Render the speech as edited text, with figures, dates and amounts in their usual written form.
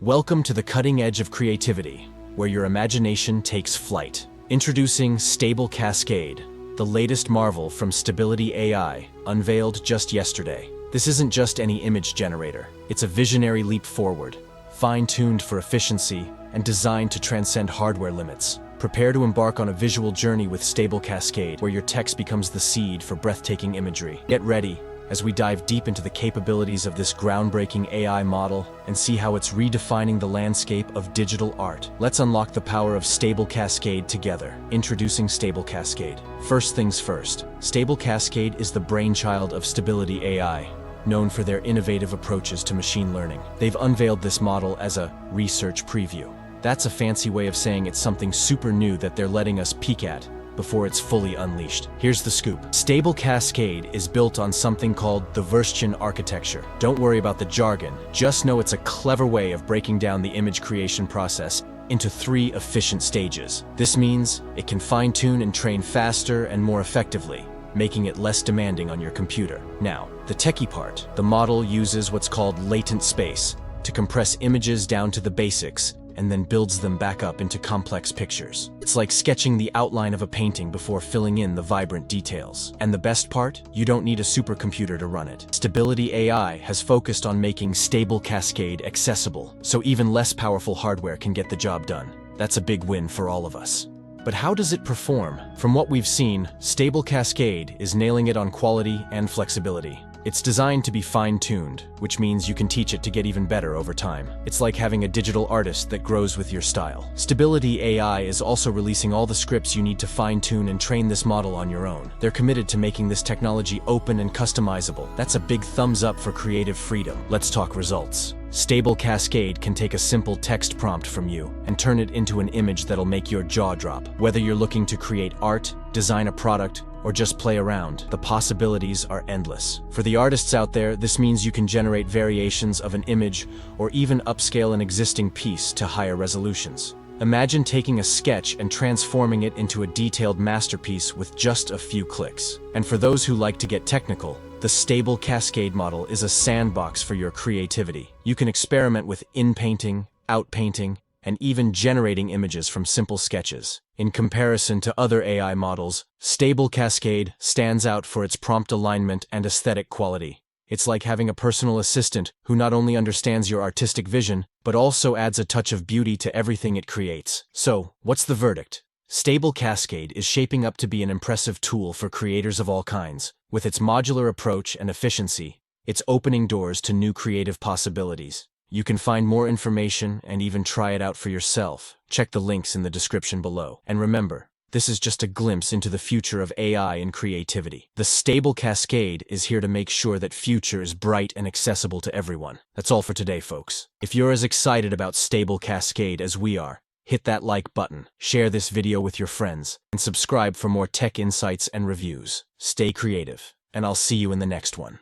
Welcome to the cutting edge of creativity, where your imagination takes flight. Introducing Stable Cascade, the latest marvel from Stability AI, unveiled just yesterday. This isn't just any image generator. It's a visionary leap forward, fine-tuned for efficiency and designed to transcend hardware limits. Prepare to embark on a visual journey with Stable Cascade, where your text becomes the seed for breathtaking imagery. Get ready as we dive deep into the capabilities of this groundbreaking AI model and see how it's redefining the landscape of digital art. Let's unlock the power of Stable Cascade together. Introducing Stable Cascade. First things first, Stable Cascade is the brainchild of Stability AI, known for their innovative approaches to machine learning. They've unveiled this model as a research preview. That's a fancy way of saying it's something super new that they're letting us peek at before it's fully unleashed. Here's the scoop. Stable Cascade is built on something called the revolutionizing architecture. Don't worry about the jargon, just know it's a clever way of breaking down the image creation process into 3 efficient stages. This means it can fine-tune and train faster and more effectively, making it less demanding on your computer. Now, the techie part. The model uses what's called latent space to compress images down to the basics and then builds them back up into complex pictures. It's like sketching the outline of a painting before filling in the vibrant details. And the best part? You don't need a supercomputer to run it. Stability AI has focused on making Stable Cascade accessible, so even less powerful hardware can get the job done. That's a big win for all of us. But how does it perform? From what we've seen, Stable Cascade is nailing it on quality and flexibility. It's designed to be fine-tuned, which means you can teach it to get even better over time. It's like having a digital artist that grows with your style. Stability AI is also releasing all the scripts you need to fine-tune and train this model on your own. They're committed to making this technology open and customizable. That's a big thumbs up for creative freedom. Let's talk results. Stable Cascade can take a simple text prompt from you and turn it into an image that'll make your jaw drop. Whether you're looking to create art, design a product, or just play around, the possibilities are endless. For the artists out there, this means you can generate variations of an image or even upscale an existing piece to higher resolutions. Imagine taking a sketch and transforming it into a detailed masterpiece with just a few clicks. And for those who like to get technical, the Stable Cascade model is a sandbox for your creativity. You can experiment with in-painting, out-painting, and even generating images from simple sketches. In comparison to other AI models, Stable Cascade stands out for its prompt alignment and aesthetic quality. It's like having a personal assistant who not only understands your artistic vision, but also adds a touch of beauty to everything it creates. So, what's the verdict? Stable Cascade is shaping up to be an impressive tool for creators of all kinds. With its modular approach and efficiency, it's opening doors to new creative possibilities. You can find more information and even try it out for yourself. Check the links in the description below. And remember, this is just a glimpse into the future of AI and creativity. The Stable Cascade is here to make sure that future is bright and accessible to everyone. That's all for today, folks. If you're as excited about Stable Cascade as we are, hit that like button, share this video with your friends, and subscribe for more tech insights and reviews. Stay creative, and I'll see you in the next one.